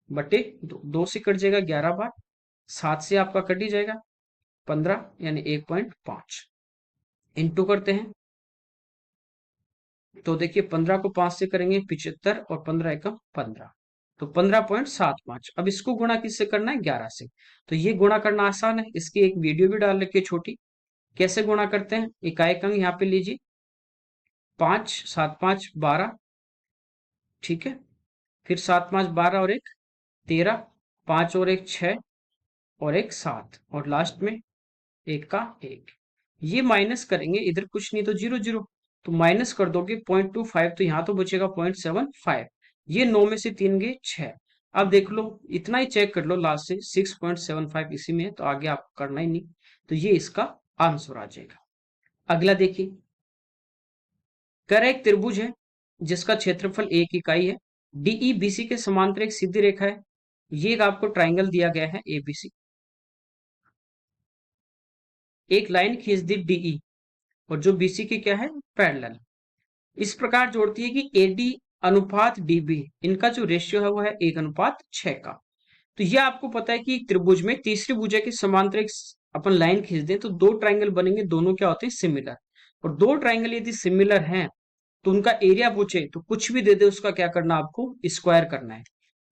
Speaker 1: बटे दो से कट जाएगा 11 बार, 7 से आपका कट ही जाएगा 15, यानी 1.5 इंटू करते हैं। तो देखिए 15 को 5 से करेंगे 75 और 15 एकम 15, तो 15.75। अब इसको गुणा किससे करना है, 11 से। तो ये गुणा करना आसान है, इसकी एक वीडियो भी डाल रखी है छोटी, कैसे गुणा करते हैं। इकाई अंक यहाँ पे लीजिए, 5 7 5 12, ठीक है। फिर 7 5 12 और एक 13, 5 और एक 6 और एक 7 और लास्ट में एक का एक। ये माइनस करेंगे, इधर कुछ नहीं तो 0 0, तो माइनस कर दोगे 0.25, तो यहाँ तो बचेगा 0.75। ये 9 में से 3 गए 6। अब देख लो, इतना ही चेक कर लो, लास्ट से 6.75 इसी में है, तो आगे आप करना ही नहीं। तो ये इसका आंसर आ जाएगा। अगला देखिए, कर एक त्रिभुज है जिसका क्षेत्रफल 1 इकाई है, डीई बीसी के समांतर एक सीधी रेखा है। ये एक आपको ट्राइंगल दिया गया है एबीसी, एक लाइन खींच दी डीई और जो बीसी की क्या है, पैरेलल। इस प्रकार जोड़ती है कि एडी अनुपात डीबी, इनका जो रेशियो है वो है 1:6 का। तो ये आपको पता है कि त्रिभुज में तीसरी भुजा के समांतर एक अपन लाइन खींच दें तो दो ट्राइंगल बनेंगे, दोनों क्या होते हैं, सिमिलर। और दो ट्राइंगल यदि सिमिलर हैं तो उनका एरिया पूछे तो कुछ भी दे दे, उसका क्या करना, आपको स्क्वायर करना है।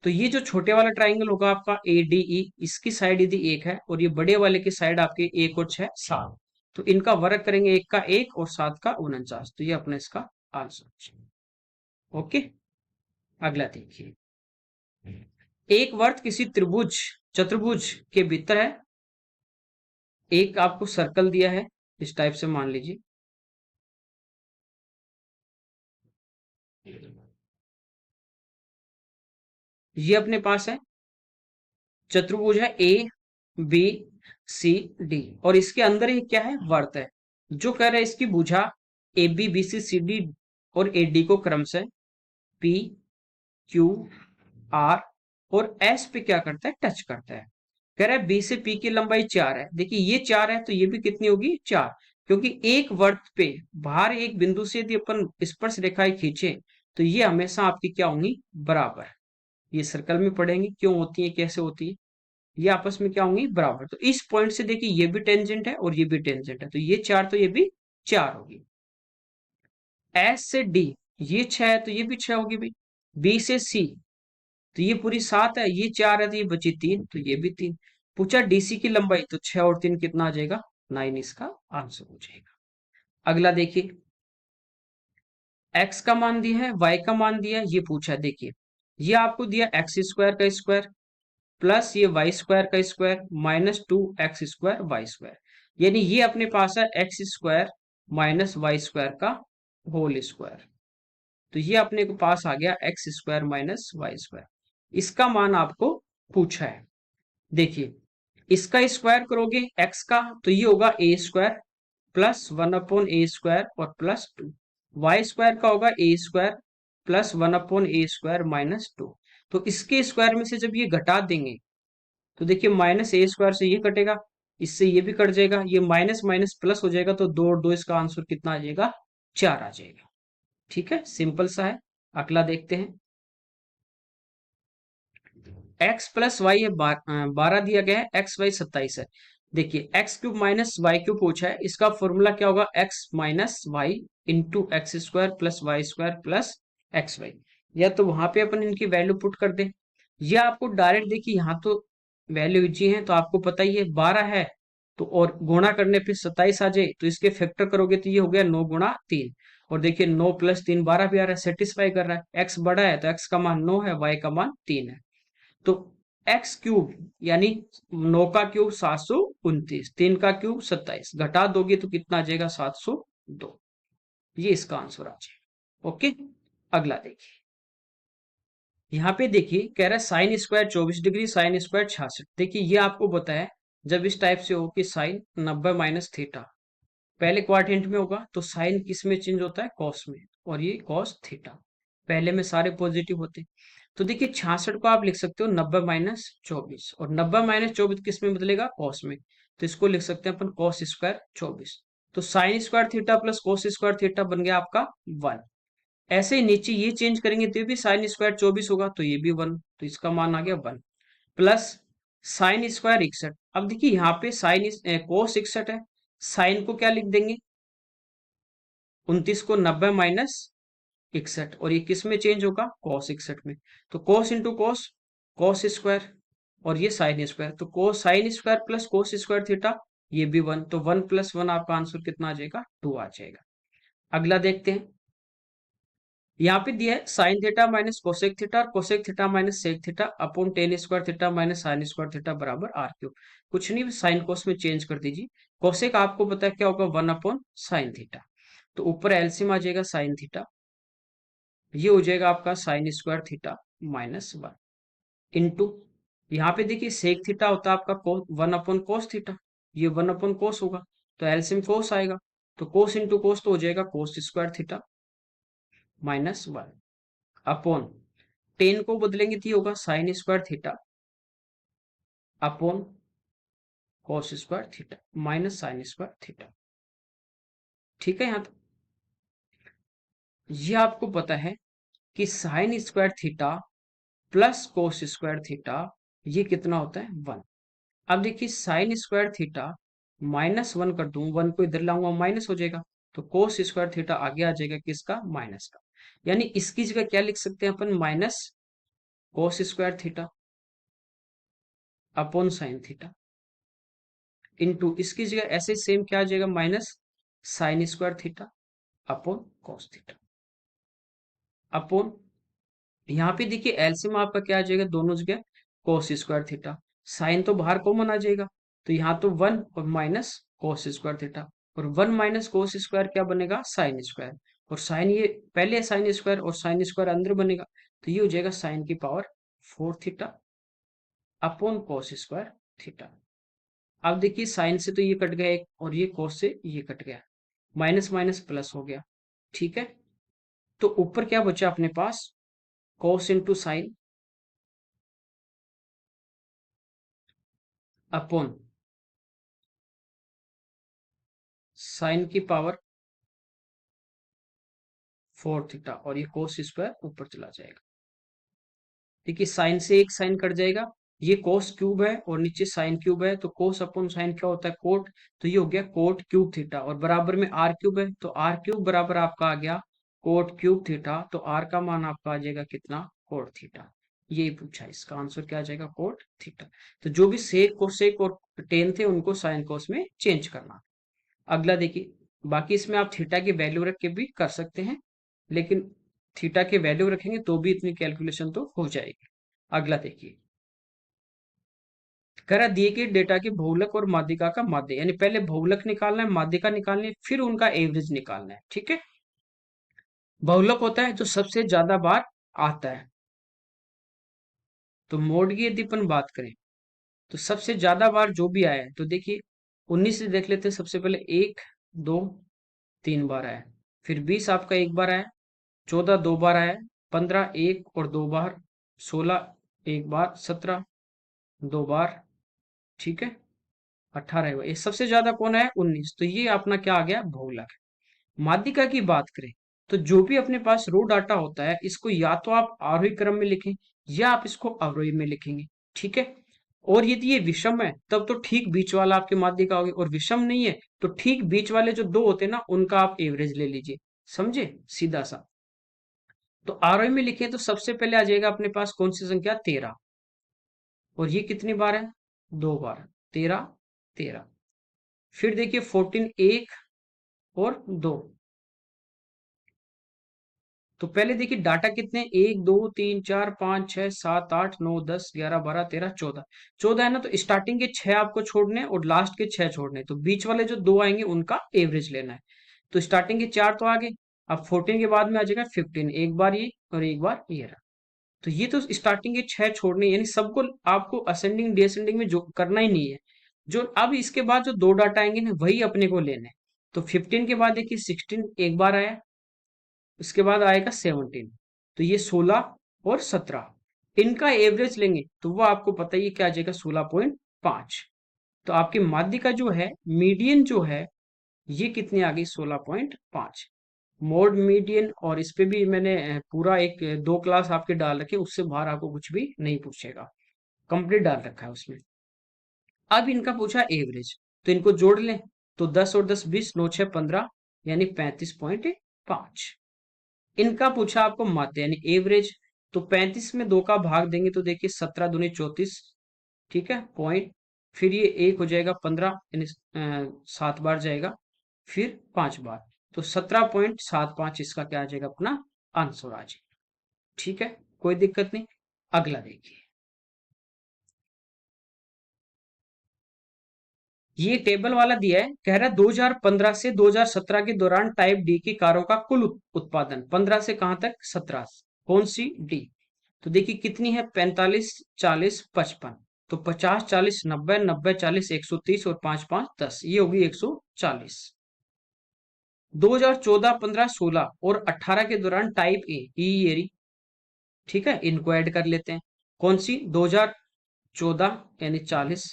Speaker 1: तो ये जो छोटे वाला ट्राइंगल होगा आपका ए डी ई, इसकी साइड यदि एक है और ये बड़े वाले की साइड आपके 1 और 6 7, तो इनका वर्ग करेंगे, 1 का 1 और 7 का 49। तो ये अपना इसका आंसर। ओके, अगला देखिए, एक वर्त किसी त्रिभुज चतुर्भुज के भीतर है। एक आपको सर्कल दिया है इस टाइप से, मान लीजिए ये अपने पास है चतुर्भुज है ए बी सी डी, और इसके अंदर ये क्या है, वर्त है। जो कह रहा है इसकी भुजा A B B C C D और ए डी को क्रमशः पी क्यू आर और एस पे क्या करता है, टच करता है। कह रहा है बी से पी की लंबाई 4 है। देखिए ये 4 है तो ये भी कितनी होगी, 4, क्योंकि एक वर्त पे बाहर एक बिंदु से यदि अपन स्पर्श रेखाएं खींचे तो ये हमेशा आपकी क्या होंगी, बराबर। ये सर्कल में पढ़ेंगे क्यों होती है, कैसे होती है, ये आपस में क्या होंगी, बराबर। तो इस पॉइंट से देखिए ये भी टेंजेंट है और ये भी टेंजेंट है, तो ये 4 तो ये भी 4 होगी। एस से डी, ये 6 है तो ये भी 6 होगी भाई। बी से सी, तो ये पूरी 7 है, ये 4 है तो ये बची 3, तो ये भी 3। पूछा डीसी की लंबाई, तो 6 और 3 कितना आ जाएगा, 9 इसका आंसर हो जाएगा। अगला देखिए, एक्स का मान दिया है, वाई का मान दिया है, ये पूछा है। देखिए ये आपको दिया एक्स स्क्वायर का स्क्वायर प्लस ये वाई स्क्वायर का square minus 2x² Y square, यानी ये अपने पास है X square minus Y square का होल स्क्वायर। तो ये अपने को पास आ गया X square minus Y square, इसका मान आपको पूछा है। देखिए इसका स्क्वायर करोगे एक्स का तो ये होगा ए स्क्वायर प्लस 1/a² और प्लस 2। वाई स्क्वायर का होगा ए स्क्वायर प्लस 1/a² माइनस 2। तो इसके स्क्वायर में से जब ये घटा देंगे तो देखिए -a² से ये कटेगा, इससे ये भी कट जाएगा, ये माइनस माइनस प्लस हो जाएगा, तो 2 और 2 इसका आंसर कितना आ जाएगा, 4 आ जाएगा। ठीक है, सिंपल सा है। अगला देखते हैं, x प्लस वाई है 12 दिया गया है, एक्स वाई 27 है। देखिए x³ माइनस वाई³ पूछा है, इसका फॉर्मूला क्या होगा, x minus Y into x² plus Y square plus X Y. या तो वहां पे अपन इनकी वैल्यू पुट कर दे, या आपको डायरेक्ट, देखिए यहाँ तो वैल्यू जी है तो आपको पता ही है 12 है, तो और गुणा करने पे 27 आ जाए तो इसके फैक्टर करोगे तो ये हो गया 9 × 3। और देखिए 9 + 3 12 भी आ रहा है, सेटिस्फाई कर रहा है। x बड़ा है तो x का मान 9 है, y का मान 3 है। तो एक्स क्यूब यानी 9 का क्यूब 729, 3 का क्यूब 27, घटा दोगे तो कितना आ जाएगा 702। ये इसका आंसर आ जाएगा। ओके, अगला देखिए। यहाँ पे देखिए कह रहा है sine square 24 degree, sine square 66। देखिए ये आपको बताया जब इस टाइप से हो कि साइन 90 माइनस थीटा पहले क्वाड्रेंट में होगा तो साइन किस में चेंज होता है, कॉस में, और ये कॉस थीटा पहले में सारे पॉजिटिव होते हैं। तो देखिए 66 को आप लिख सकते हो 90 माइनस 24, और 90 माइनस 24 किस में बदलेगा, कॉस में, तो इसको लिख सकते हैं अपन कॉस स्क्वायर 24। तो sign square theta plus cos square theta बन गया आपका 1। ऐसे ही नीचे ये चेंज करेंगे तो भी साइन स्क्वायर 24 होगा तो ये भी 1, तो इसका मान आ गया 1 प्लस साइन स्क्वायर 61। अब देखिए यहाँ पे साइन कोस 61 है, साइन को क्या लिख देंगे 29 को 90 माइनस 61, और ये किस में चेंज होगा, कॉस 61 में, तो cos into cos, cos square, और ये साइन स्क्वायर, तो कोस sine square plus cos square theta, ये भी 1, तो 1 प्लस 1 आपका आंसर कितना आ जाएगा, 2 आ जाएगा। अगला देखते हैं। यहाँ पे दिया है sine theta minus cosec theta और cosec theta minus sec theta upon tan square theta minus sine square theta बराबर आर क्यूब। कुछ नहीं, साइन कोस में चेंज कर दीजिए। कोसेक आपको पता है क्या होगा, 1 अपॉन साइन थीटा, तो ऊपर एलसीएम आ जाएगा साइन थीटा, ये हो जाएगा आपका sign square theta minus 1 into, यहाँ पे देखिए सेक थीटा होता है आपका 1 अपॉन कोस थीटा, ये 1 अपॉन कोस होगा, तो एलसीएम कोस आएगा, तो कोस इंटू कोस तो हो जाएगा कोस स्क्वायर थीटा माइनस 1 अपॉन 10 को बदलेंगे तो ये होगा sign square theta upon cos square theta minus sine square theta. ठीक है, यहाँ तक ये आपको पता है कि sign square theta plus cos square theta ये कितना होता है, 1। अब देखिए साइन स्क्वायर थीटा -1 कर दूं, 1 को इधर लाऊंगा माइनस हो जाएगा, तो कोस स्क्वायर थीटा आगे आ जाएगा किसका, माइनस का, यानी इसकी जगह क्या लिख सकते हैं अपन, minus cos square theta upon sine theta into इसकी जगह ऐसे सेम क्या आ जाएगा, minus sine square theta upon cos theta upon, यहाँ पे देखिए एलसीएम आपका क्या आ जाएगा, दोनों जगह कोस स्क्वायर थीटा, साइन तो बाहर कॉमन आ जाएगा, तो यहाँ तो 1 और माइनस कोस स्क्वायर थीटा, और 1 माइनस कोस स्क्वायर क्या बनेगा, साइन स्क्वायर, और साइन ये पहले साइन स्क्वायर और साइन स्क्वायर अंदर बनेगा, तो ये हो जाएगा साइन की पावर 4 थीटा अपॉन कोस स्क्वायर थीटा। अब देखिए साइन से तो ये कट गया एक, और ये कोस से ये कट गया, माइनस माइनस प्लस हो गया। ठीक है, तो ऊपर क्या बचा अपने पास, कोस इंटू साइन अपॉन साइन की पावर 4 थीटा, और ये कोस स्क्वायर ऊपर चला जाएगा। देखिए साइन से एक साइन कट जाएगा, ये कोस क्यूब है और नीचे साइन क्यूब है, तो कोस अपॉन साइन क्या होता है, कोट, तो ये हो गया कोट क्यूब थीटा, और बराबर में आर क्यूब है, तो आर क्यूब बराबर आपका आ गया कोट क्यूब थीटा, तो आर का मान आपका आ जाएगा कितना, कोट थीटा। यही पूछा, इसका आंसर क्या आ जाएगा, कोट थीटा। तो जो भी सेक कोसेक और टेन थे उनको साइन कोस में चेंज करना। अगला देखिए, बाकी इसमें आप थीटा की वैल्यू रख के भी कर सकते हैं, लेकिन थीटा के वैल्यू रखेंगे तो भी इतनी कैलकुलेशन तो हो जाएगी। अगला देखिए, करा दिए गए डेटा के बहुलक और माध्यिका का माध्य, यानी पहले बहुलक निकालना है, माध्यिका निकालनी है, फिर उनका एवरेज निकालना है। ठीक है, बहुलक होता है जो सबसे ज्यादा बार आता है, तो मोड की यदि अपन बात करें तो सबसे ज्यादा बार जो भी आया है, तो देखिए 19 से देख लेते हैं, सबसे पहले 1 2 3 बार आया, फिर 20 आपका एक बार आया, 14 दो बार आया, 15 एक और दो बार, 16 एक बार, 17 दो बार, ठीक है, 18 हुआ, ये सबसे ज्यादा कौन है, 19, तो ये अपना क्या आ गया, बहुलक। माध्यिका की बात करें तो जो भी अपने पास रो डाटा होता है इसको या तो आप आरोही क्रम में लिखें या आप इसको अवरोही में लिखेंगे। ठीक है, और यदि ये विषम है तब तो ठीक बीच वाला आपके माध्यिका होगी, और विषम नहीं है तो ठीक बीच वाले जो दो होते हैं ना उनका आप एवरेज ले लीजिए। समझे, सीधा सा। तो आरओई में लिखे तो सबसे पहले आ जाएगा अपने पास कौन सी संख्या, 13, और ये कितनी बार है, दो बार, 13 13। फिर देखिए 14 एक और दो, तो पहले देखिए डाटा कितने, 1 2 3 4 5 6 7 8 9 10 11 12 13 14, 14 है ना, तो स्टार्टिंग के 6 आपको छोड़ने हैं और लास्ट के 6 छोड़ने हैं, तो बीच वाले जो दो आएंगे उनका एवरेज लेना है। तो स्टार्टिंग के 4 तो आ गए। अब 14 के बाद में आ जाएगा 15, एक बार ये और एक बार ये रहा। तो ये तो स्टार्टिंग के 6 छोड़ने, यानी सबको आपको असेंडिंग डिसेंडिंग में जो करना ही नहीं है। जो अब इसके बाद जो दो डाटा आएंगे ना वही अपने को लेने हैं। तो 15 के बाद देखिए 16 एक बार आया, उसके बाद आएगा 17, तो ये 16 और 17 इनका एवरेज लेंगे तो वो आपको पता ही है क्या आ जाएगा, 16.5। तो आपकी माध्यिका जो है, मीडियन जो है, ये कितनी आ गई, 16.5। मोड मीडियन, और इस पे भी मैंने पूरा एक दो क्लास आपके डाल रखे, उससे बाहर आपको कुछ भी नहीं पूछेगा, कंप्लीट डाल रखा है उसमें। अब इनका पूछा एवरेज, तो इनको जोड़ लें, तो 10 और 10 20, 9 6 15, यानी 35.5। इनका पूछा आपको माध्य यानी एवरेज, तो 35 में 2 का भाग देंगे तो देखिए 17 दूनी 34, ठीक है पॉइंट, फिर ये एक हो जाएगा 15, यानी 7 बार जाएगा, फिर 5 बार, तो 17.75 इसका क्या आ जाएगा, अपना आंसर आ जाएगा। ठीक है, कोई दिक्कत नहीं। अगला देखिए, ये टेबल वाला दिया है, कह रहा है 2015 से 2017 के दौरान टाइप डी की कारों का कुल उत्पादन 15 से कहां तक, 17, कौन सी, डी। तो देखिए कितनी है, 45 40 55, तो 50 40 90 90 40 130 और 5 5 10, ये होगी 140। 2014 15 16 और 18 के दौरान टाइप ए ईयरी, ठीक है, इनको ऐड कर लेते हैं। कौन सी, 2014 यानी 40,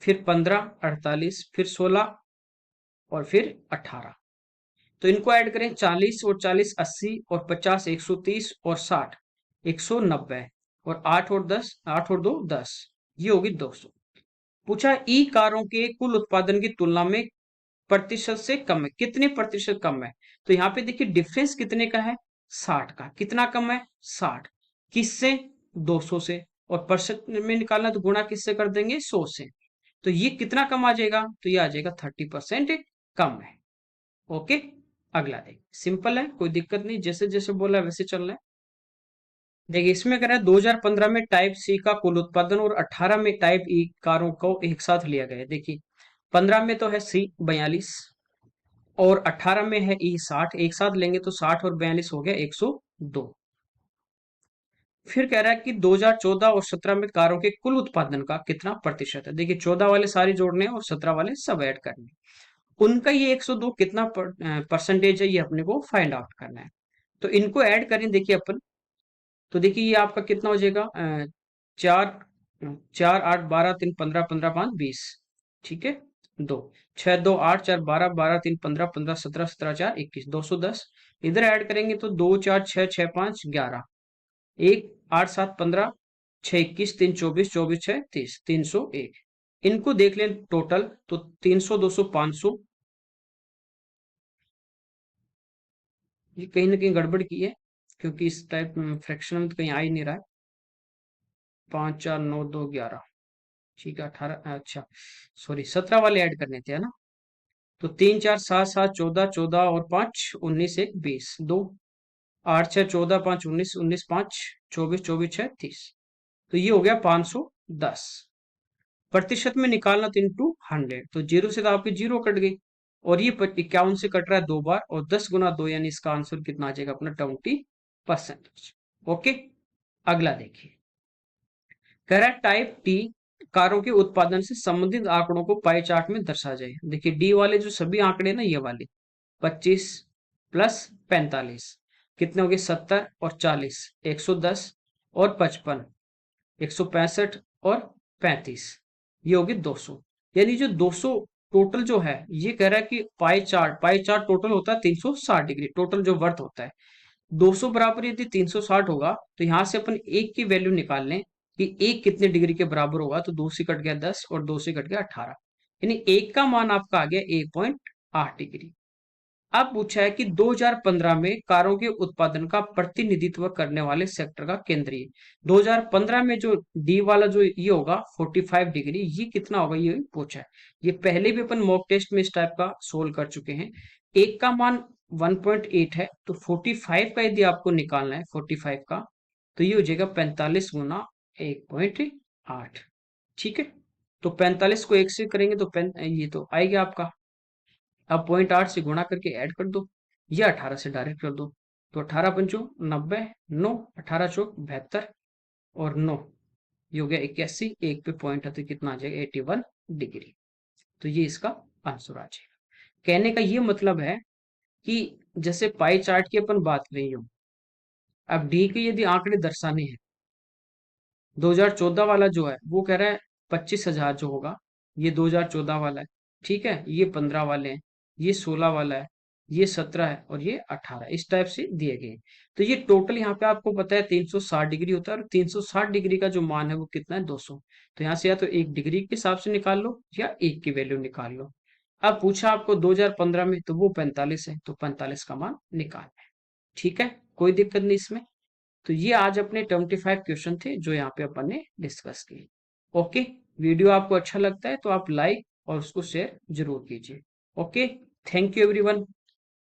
Speaker 1: फिर 15 48, फिर 16 और फिर 18, तो इनको ऐड करें, 40 और 40 80 और 50 130 और 60 190, और 8 और 10 8 और 2 10, ये होगी 200। पूछा ई कारों के कुल उत्पादन की तुलना में प्रतिशत से कम है, कितने प्रतिशत कम है। तो यहाँ पे देखिए डिफरेंस कितने का है, 60 का, कितना कम है, 60, किससे, 200 से, और परसेंट में निकालना तो गुणा किससे कर देंगे, 100 से। तो ये कितना कम आ जाएगा, तो ये आ जाएगा 30% कम है। ओके, अगला देखिए, सिंपल है, कोई दिक्कत नहीं, जैसे जैसे बोला वैसे चल रहा है। देखिए इसमें कह रहा है 2015 में टाइप सी का कुल उत्पादन और 18 में टाइप ई कारों को एक साथ लिया गया है। देखिए 15 में तो है सी 42 और 18 में है ई 60, एक साथ लेंगे तो 60 और 42 हो गया 102। फिर कह रहा है कि 2014 और 17 में कारों के कुल उत्पादन का कितना प्रतिशत है। देखिए 14 वाले सारे जोड़ने हैं और 17 वाले सब ऐड करने हैं। उनका ये 102 कितना परसेंटेज है, ये अपने को फाइंड आउट करना है। तो इनको ऐड करें देखिए अपन, तो देखिए ये आपका कितना हो जाएगा, 4 4 8 12 3 15 15 5 20, ठीक है, 2 6 2 8 4 12 12 3 15 15 17 17 4 21, 210। इधर ऐड करेंगे तो 2 4 6 6 5 11, 1 8 7 15, 6 21 3 24 24 6 30, 301। इनको देख लें टोटल, तो 300 200 500, ये कहीं ना कहीं गड़बड़ की है, क्योंकि इस टाइप फ्रैक्शन में तो कहीं आ ही नहीं रहा है। 5 4 9 2 11, ठीक है 18, अच्छा सॉरी 17 वाले ऐड करने थे, है ना। तो 3 4 7 7 14 14 और 5 19 1 20, 2 8 6 14 5 19 19 5 24 24 6 30, तो ये हो गया 510। प्रतिशत में निकालना तो इंटू 100, तो जीरो से तो आपकी जीरो कट गई, और ये 51 से कट रहा है 2 बार, और 10 गुना 2, यानी इसका आंसर कितना आ जाएगा अपना, 20%। ओके, अगला देखिए, कह रहा है टाइप टी कारों के उत्पादन से संबंधित आंकड़ों को पाई चार्ट में दर्शा जाए। देखिए डी वाले जो सभी आंकड़े ना, ये वाले 25 प्लस 45 कितने हो गए, 70 और 40, 110 और 55, 165 और 35, ये होगी 200। यानी जो 200 टोटल जो है, ये कह रहा है कि पाई चार्ट टोटल होता है 360 डिग्री, टोटल जो वर्थ होता है 200 बराबर यदि 360 होगा, तो यहां से अपन एक की वैल्यू निकाल लें कि एक कितने डिग्री के बराबर होगा, तो 2 से कट गया 10 और 2 से कट गया 18, यानी एक का मान आपका आ गया 1.8 डिग्री। अब पूछा है कि 2015 में कारों के उत्पादन का प्रतिनिधित्व करने वाले सेक्टर का केंद्रीय, 2015 में जो डी वाला जो ये होगा 45 डिग्री, ये कितना होगा, ये पूछा है। ये पहले भी अपन मॉक टेस्ट में इस टाइप का सोल्व कर चुके हैं। एक का मान 1.8 है, तो 45 का यदि आपको निकालना है, 45 का, तो ये हो जाएगा 45 गुना 1.8। ठीक है, तो 45 को 1 से करेंगे तो ये तो आएगा आपका। अब 0.8 से गुणा करके ऐड कर दो, या 18 से डायरेक्ट कर दो। तो 18 पंचो 90, 9, 18 चौक 72, और 9 ये हो गया 81। एक पे पॉइंट है तो कितना आ जाएगा, 81 डिग्री। तो ये इसका आंसर आ जाएगा। कहने का ये मतलब है कि जैसे पाई चार्ट की अपन बात कर रही हो, अब डी के यदि आंकड़े दर्शाने हैं, 2014 वाला जो है वो कह रहा है 25,000 जो होगा, ये 2014 वाला है। ठीक है, ये 15 वाले हैं, ये 16 वाला है, ये 17 है, और ये 18, इस टाइप से दिए गए हैं। तो ये टोटल यहाँ पे आपको पता है 360 डिग्री होता है, और 360 डिग्री का जो मान है वो कितना है, 200। तो यहाँ से या तो 1 डिग्री के हिसाब से निकाल लो, या 1 की वैल्यू निकाल लो। अब पूछा आपको 2015 में, तो वो 45 है, तो 45 का मान निकालना है। ठीक है, कोई दिक्कत नहीं इसमें। तो ये आज अपने 25 क्वेश्चन थे जो यहाँ पे अपन ने डिस्कस किए। ओके, वीडियो आपको अच्छा लगता है तो आप लाइक और उसको शेयर जरूर कीजिए। Okay, thank you everyone.